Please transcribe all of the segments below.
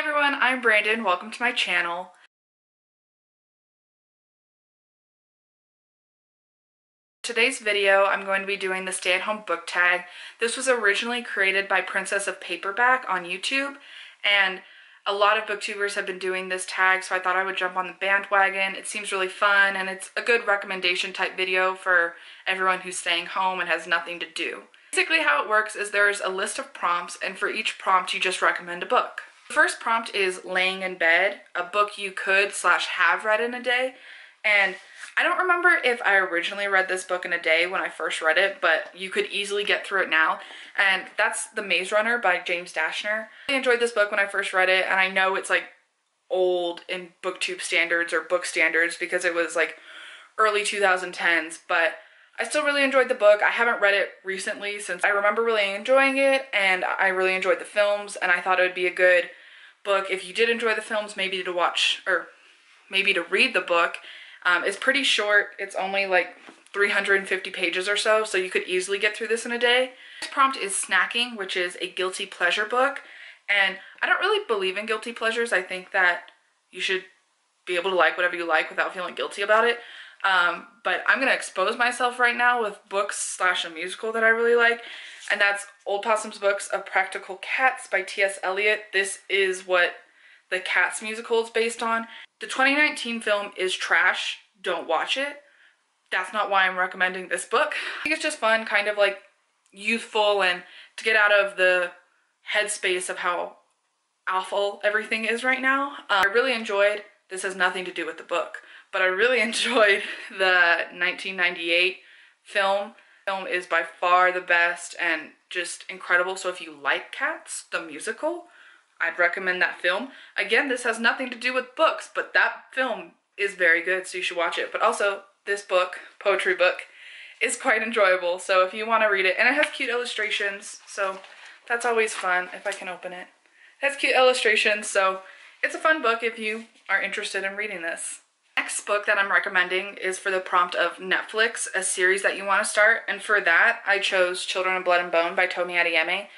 everyone, I'm Brandon. Welcome to my channel. Today's video, I'm going to be doing the stay-at-home book tag. This was originally created by Princess of Paperback on YouTube, and a lot of booktubers have been doing this tag, so I thought I would jump on the bandwagon. It seems really fun, and it's a good recommendation type video for everyone who's staying home and has nothing to do. Basically how it works is there's a list of prompts, and for each prompt you just recommend a book. The first prompt is laying in bed, a book you could / have read in a day. And I don't remember if I originally read this book in a day when I first read it, but you could easily get through it now. And that's The Maze Runner by Dashner. I enjoyed this book when I first read it, and I know it's like old in booktube standards or book standards because it was like early 2010s, but I still really enjoyed the book. I haven't read it recently since I remember really enjoying it, and I really enjoyed the films, and I thought it would be a good book if you did enjoy the films, maybe to watch or maybe to read the book. It's pretty short. It's only like 350 pages or so, so you could easily get through this in a day. Next prompt is snacking, which is a guilty pleasure book, and I don't really believe in guilty pleasures. I think that you should be able to like whatever you like without feeling guilty about it. But I'm gonna expose myself right now with books / a musical that I really like, and that's Old Possum's Books of Practical Cats by T.S. Eliot. This is what the Cats musical is based on. The 2019 film is trash. Don't watch it. That's not why I'm recommending this book. I think it's just fun, kind of like youthful, and to get out of the headspace of how awful everything is right now. I really enjoyed, this has nothing to do with the book, but I really enjoyed the 1998 film. The film is by far the best and just incredible. So if you like Cats, the musical, I'd recommend that film. Again, this has nothing to do with books, but that film is very good, so you should watch it. But also, this book, poetry book, is quite enjoyable, so if you want to read it, and it has cute illustrations, so that's always fun if I can open it. It has cute illustrations, so it's a fun book if you are interested in reading this. Next book that I'm recommending is for the prompt of Netflix, a series that you want to start, and for that, I chose Children of Blood and Bone by Tomi adeyemi.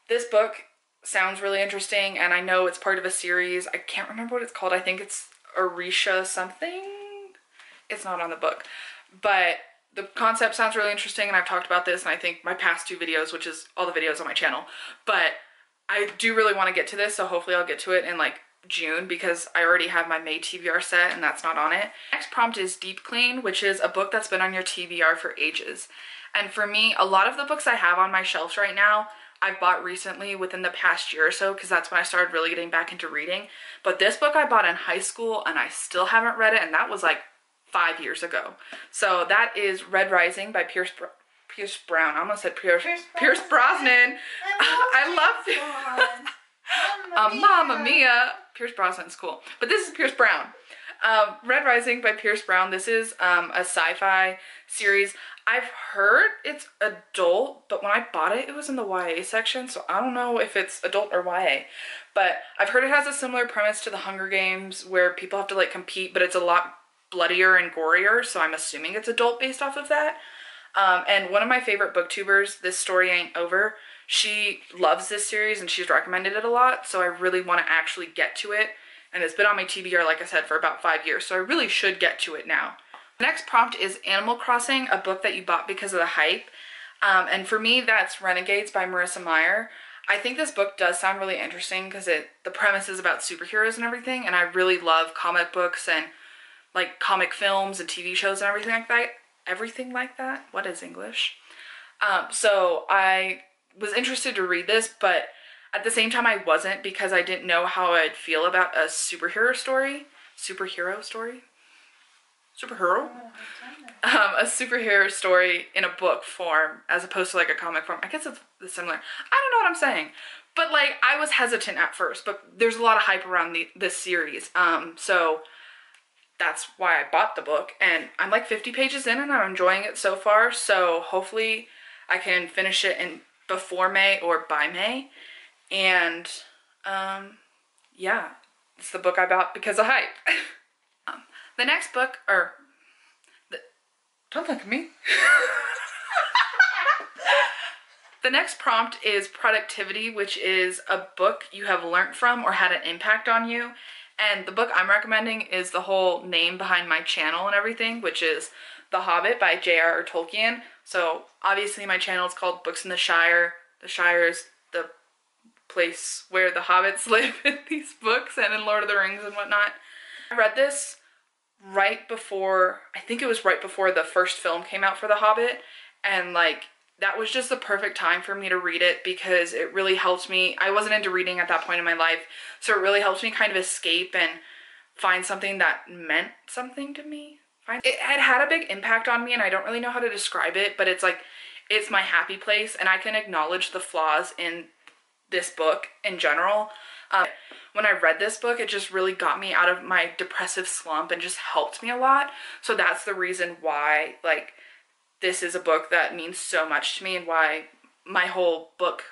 This book sounds really interesting, and I know it's part of a series. I can't remember what it's called. I think it's Arisha something. It's not on the book, but the concept sounds really interesting, and I've talked about this in I think my past 2 videos, which is all the videos on my channel. But I do really want to get to this, so hopefully I'll get to it in like June, because I already have my May TBR set and that's not on it. Next prompt is Deep Clean, which is a book that's been on your TBR for ages. And for me, a lot of the books I have on my shelves right now I've bought recently within the past year or so, because that's when I started really getting back into reading. But this book I bought in high school and I still haven't read it, and that was like 5 years ago. So that is Red Rising by Pierce Brown. I almost said Pierce Brosnan. I love Mamma Mia. Pierce Brosnan's cool. But this is Pierce Brown. Red Rising by Pierce Brown. This is a sci-fi series. I've heard it's adult, but when I bought it, it was in the YA section, so I don't know if it's adult or YA. But I've heard it has a similar premise to the Hunger Games, where people have to like compete, but it's a lot bloodier and gorier, so I'm assuming it's adult based off of that. And one of my favorite booktubers, This Story Ain't Over, she loves this series and she's recommended it a lot, so I really want to actually get to it. And it's been on my TBR, like I said, for about 5 years, so I really should get to it now. The next prompt is Animal Crossing, a book that you bought because of the hype. And for me, that's Renegades by Marissa Meyer. I think this book does sound really interesting because the premise is about superheroes and everything, and I really love comic books and like comic films and TV shows and everything like that. Everything like that? What is English? So I was interested to read this, but at the same time I wasn't, because I didn't know how I'd feel about a superhero story. A superhero story in a book form as opposed to like a comic form. I guess it's similar. I don't know what I'm saying, but like I was hesitant at first, but there's a lot of hype around this series. So that's why I bought the book, and I'm like 50 pages in and I'm enjoying it so far. So hopefully I can finish it before May or by May. And yeah, it's the book I bought because of hype. The next book, don't look at me. The next prompt is productivity, which is a book you have learnt from or had an impact on you. And the book I'm recommending is the whole name behind my channel and everything, which is The Hobbit by j.r.r. Tolkien. So obviously my channel is called Books in the Shire. The Shire is the place where the hobbits live in these books and in Lord of the Rings and whatnot. I read this right before, I think it was right before the first film came out for The Hobbit, and like that was just the perfect time for me to read it because it really helped me. I wasn't into reading at that point in my life, so it really helped me kind of escape and find something that meant something to me. It had a big impact on me, and I don't really know how to describe it, but it's like, it's my happy place, and I can acknowledge the flaws in this book in general. When I read this book, it just really got me out of my depressive slump and just helped me a lot. So that's the reason why, like, this is a book that means so much to me, and why my whole book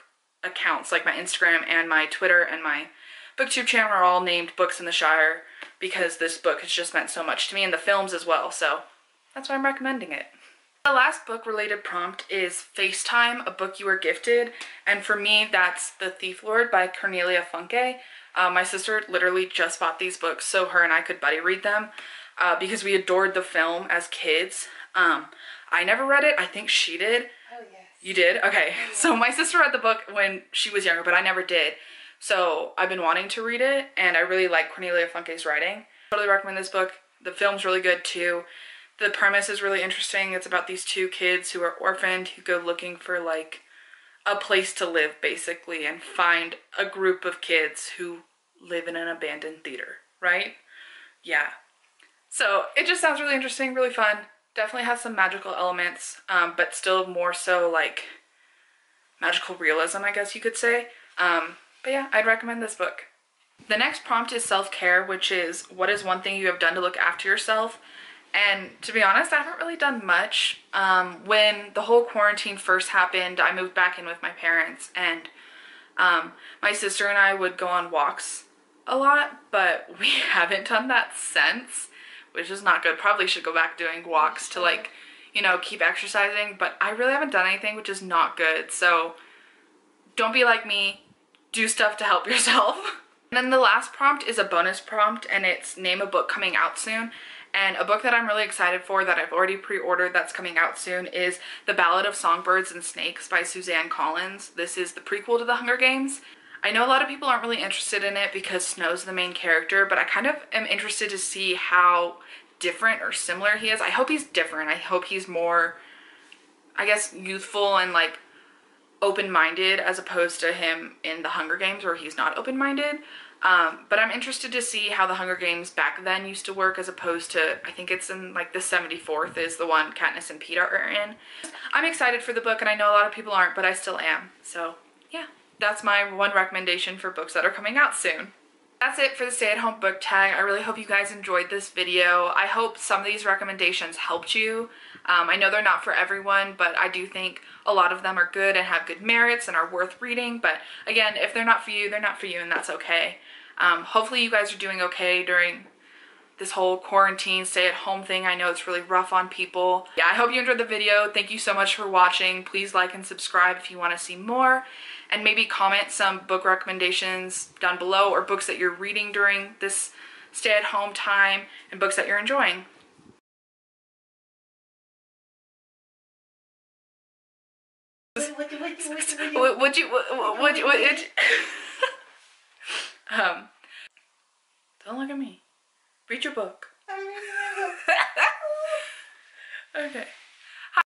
accounts, like my Instagram and my Twitter and my BookTube channel, are all named Books in the Shire, because this book has just meant so much to me, and the films as well, so that's why I'm recommending it. The last book related prompt is FaceTime, a book you were gifted, and for me that's The Thief Lord by Cornelia Funke. My sister literally just bought these books so her and I could buddy read them because we adored the film as kids. I never read it. I think she did. Oh, yes. You did? Okay. Oh, yeah. So my sister read the book when she was younger, but I never did. So I've been wanting to read it, and I really like Cornelia Funke's writing. I totally recommend this book. The film's really good too. The premise is really interesting. It's about these two kids who are orphaned who go looking for like a place to live basically, and find a group of kids who live in an abandoned theater, right? Yeah. So it just sounds really interesting, really fun. Definitely has some magical elements, but still more so like magical realism, I guess you could say. But yeah, I'd recommend this book. The next prompt is self-care, which is what is one thing you have done to look after yourself? And to be honest, I haven't really done much. When the whole quarantine first happened, I moved back in with my parents, and my sister and I would go on walks a lot, but we haven't done that since, which is not good. Probably should go back doing walks to, like, you know, keep exercising, but I really haven't done anything, which is not good. So don't be like me. Do stuff to help yourself. And then the last prompt is a bonus prompt, and it's name a book coming out soon. And a book that I'm really excited for that I've already pre-ordered that's coming out soon is The Ballad of Songbirds and Snakes by Suzanne Collins. This is the prequel to The Hunger Games. I know a lot of people aren't really interested in it because Snow's the main character, but I kind of am interested to see how different or similar he is. I hope he's different. I hope he's more, I guess, youthful and like open-minded, as opposed to him in The Hunger Games where he's not open-minded. But I'm interested to see how The Hunger Games back then used to work, as opposed to, I think it's in like the 74th is the one Katniss and Peeta are in. I'm excited for the book, and I know a lot of people aren't, but I still am. So yeah, that's my one recommendation for books that are coming out soon. That's it for the stay-at-home book tag. I really hope you guys enjoyed this video. I hope some of these recommendations helped you. I know they're not for everyone, but I do think a lot of them are good and have good merits and are worth reading. But again, if they're not for you, they're not for you, and that's okay. Hopefully you guys are doing okay during this whole quarantine stay-at-home thing. I know it's really rough on people. Yeah, I hope you enjoyed the video. Thank you so much for watching. Please like and subscribe if you want to see more, and maybe comment some book recommendations down below, or books that you're reading during this stay-at-home time and books that you're enjoying. Would you don't look at me. Read your book. Okay.